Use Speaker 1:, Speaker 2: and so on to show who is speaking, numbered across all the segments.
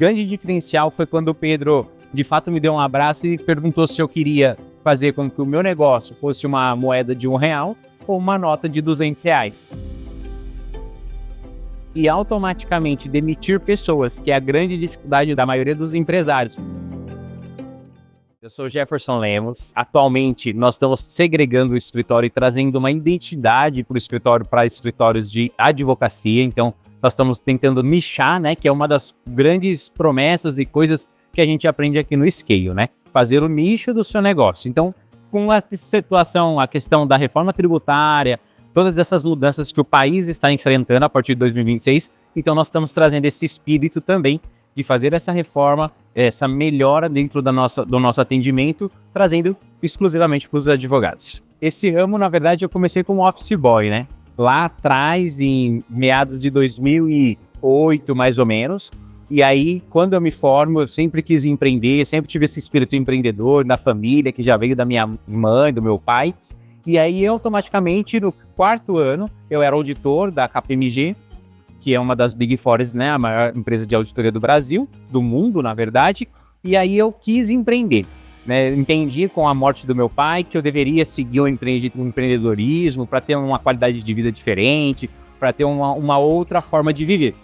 Speaker 1: grande diferencial foi quando o Pedro, de fato, me deu um abraço e perguntou se eu queria fazer com que o meu negócio fosse uma moeda de R$1 ou uma nota de R$200. E automaticamente demitir pessoas, que é a grande dificuldade da maioria dos empresários. Eu sou Jefferson Lemos. Atualmente, nós estamos segregando o escritório e trazendo uma identidade para o escritório, para escritórios de advocacia. Então, nós estamos tentando nichar, né? Que é uma das grandes promessas e coisas que a gente aprende aqui no Scale, né? Fazer o nicho do seu negócio. Então, com a situação, a questão da reforma tributária, todas essas mudanças que o país está enfrentando a partir de 2026, então nós estamos trazendo esse espírito também de fazer essa reforma, essa melhora dentro do nosso atendimento, trazendo exclusivamente para os advogados. Esse ramo, na verdade, eu comecei como office boy, né? Lá atrás, em meados de 2008, mais ou menos. E aí, quando eu me formo, eu sempre quis empreender, sempre tive esse espírito empreendedor na família, que já veio da minha mãe, do meu pai. E aí, automaticamente, no 4º ano, eu era auditor da KPMG, que é uma das Big Fours, né, a maior empresa de auditoria do Brasil, do mundo, na verdade. E aí eu quis empreender, né? Entendi com a morte do meu pai que eu deveria seguir o empreendedorismo para ter uma qualidade de vida diferente, para ter uma outra forma de viver.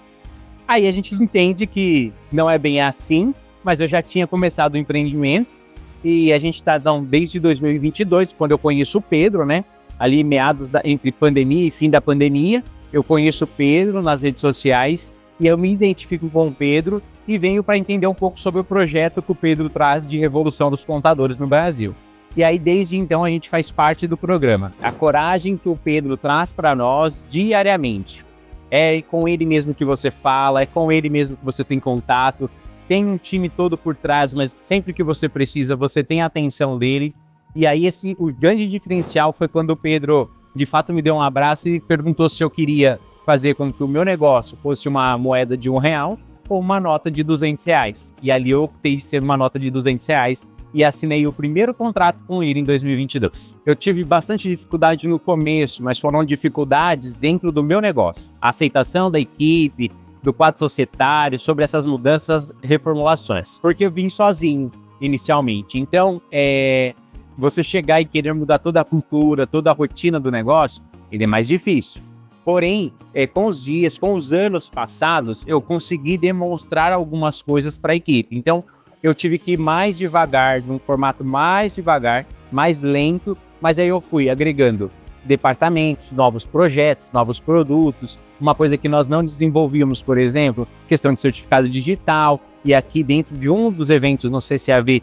Speaker 1: Aí a gente entende que não é bem assim, mas eu já tinha começado o empreendimento e a gente está desde 2022, quando eu conheço o Pedro, né? Ali meados entre pandemia e fim da pandemia, eu conheço o Pedro nas redes sociais e eu me identifico com o Pedro e venho para entender um pouco sobre o projeto que o Pedro traz de revolução dos contadores no Brasil. E aí, desde então, a gente faz parte do programa. A coragem que o Pedro traz para nós diariamente. É com ele mesmo que você fala, é com ele mesmo que você tem contato. Tem um time todo por trás, mas sempre que você precisa, você tem a atenção dele. E aí, o grande diferencial foi quando o Pedro, de fato, me deu um abraço e perguntou se eu queria fazer com que o meu negócio fosse uma moeda de R$1 ou uma nota de R$200. E ali eu optei em ser uma nota de R$200 e assinei o primeiro contrato com ele em 2022. Eu tive bastante dificuldade no começo, mas foram dificuldades dentro do meu negócio. A aceitação da equipe, do quadro societário, sobre essas mudanças, reformulações. Porque eu vim sozinho, inicialmente. Então, você chegar e querer mudar toda a cultura, toda a rotina do negócio, ele é mais difícil. Porém, com os dias, com os anos passados, eu consegui demonstrar algumas coisas para a equipe. Então, eu tive que ir mais devagar, num formato mais devagar, mais lento, mas aí eu fui agregando departamentos, novos projetos, novos produtos. Uma coisa que nós não desenvolvíamos, por exemplo, questão de certificado digital. E aqui dentro de um dos eventos no CCAV,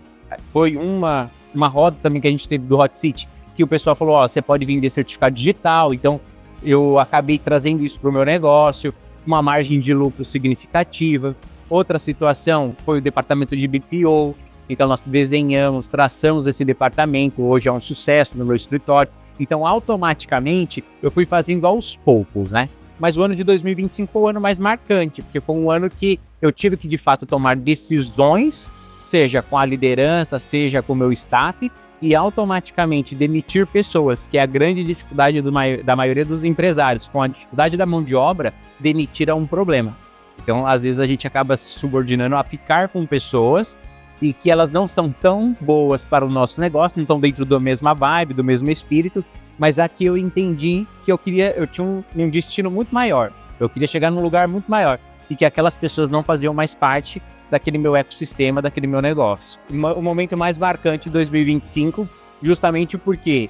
Speaker 1: foi uma roda também que a gente teve do Hot City, que o pessoal falou, você pode vender certificado digital. Então, eu acabei trazendo isso para o meu negócio, uma margem de lucro significativa. Outra situação foi o departamento de BPO. Então, nós desenhamos, traçamos esse departamento. Hoje é um sucesso no meu escritório. Então, automaticamente, eu fui fazendo aos poucos, né? Mas o ano de 2025 foi o ano mais marcante, porque foi um ano que eu tive que, de fato, tomar decisões, seja com a liderança, seja com o meu staff, e automaticamente demitir pessoas, que é a grande dificuldade da maioria dos empresários. Com a dificuldade da mão de obra, demitir é um problema. Então, às vezes, a gente acaba se subordinando a ficar com pessoas e que elas não são tão boas para o nosso negócio, não estão dentro da mesma vibe, do mesmo espírito, mas aqui eu entendi que eu tinha um destino muito maior. Eu queria chegar num lugar muito maior e que aquelas pessoas não faziam mais parte daquele meu ecossistema, daquele meu negócio. O momento mais marcante de 2025, justamente porque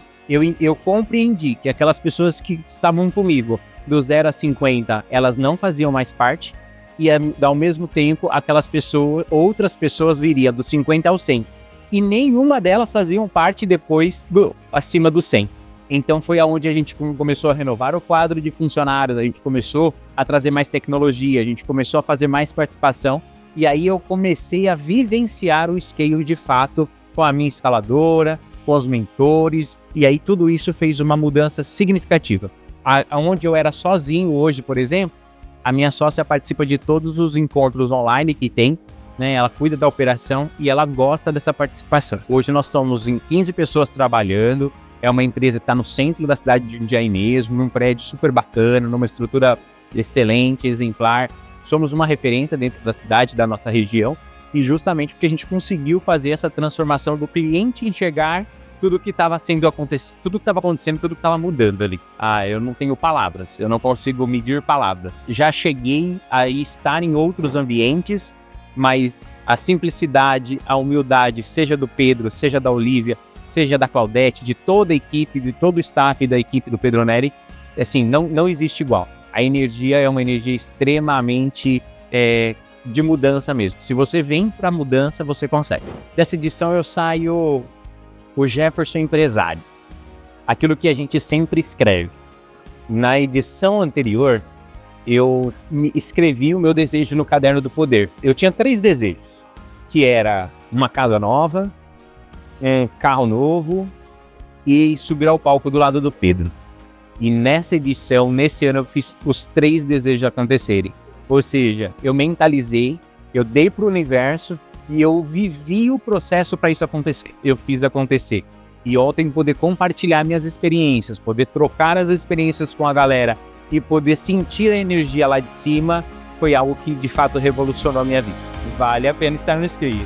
Speaker 1: eu compreendi que aquelas pessoas que estavam comigo do 0 a 50, elas não faziam mais parte, e ao mesmo tempo, outras pessoas viriam do 50 ao 100. E nenhuma delas faziam parte depois acima do 100. Então foi aonde a gente começou a renovar o quadro de funcionários, a gente começou a trazer mais tecnologia, a gente começou a fazer mais participação. E aí eu comecei a vivenciar o Scale de fato com a minha escaladora, com os mentores. E aí tudo isso fez uma mudança significativa. Onde eu era sozinho hoje, por exemplo, a minha sócia participa de todos os encontros online que tem, né? Ela cuida da operação e ela gosta dessa participação. Hoje nós somos em 15 pessoas trabalhando, é uma empresa que está no centro da cidade de Jundiaí mesmo, num prédio super bacana, numa estrutura excelente, exemplar, somos uma referência dentro da cidade, da nossa região, e justamente porque a gente conseguiu fazer essa transformação do cliente enxergar tudo que estava acontecendo, tudo que estava mudando ali. Eu não tenho palavras, eu não consigo medir palavras. Já cheguei a estar em outros ambientes, mas a simplicidade, a humildade, seja do Pedro, seja da Olivia, seja da Claudete, de toda a equipe, de todo o staff da equipe do Pedro Neri, assim, não existe igual. A energia é uma energia extremamente de mudança mesmo. Se você vem para mudança, você consegue. Dessa edição eu saio o Jefferson empresário. Aquilo que a gente sempre escreve. Na edição anterior, eu escrevi o meu desejo no Caderno do Poder. Eu tinha 3 desejos, que era uma casa nova, carro novo e subir ao palco do lado do Pedro. E nessa edição, nesse ano, eu fiz os 3 desejos acontecerem. Ou seja, eu mentalizei, eu dei para o universo e eu vivi o processo para isso acontecer. Eu fiz acontecer. E ontem poder compartilhar minhas experiências, poder trocar as experiências com a galera e poder sentir a energia lá de cima foi algo que de fato revolucionou a minha vida. Vale a pena estar no Screen.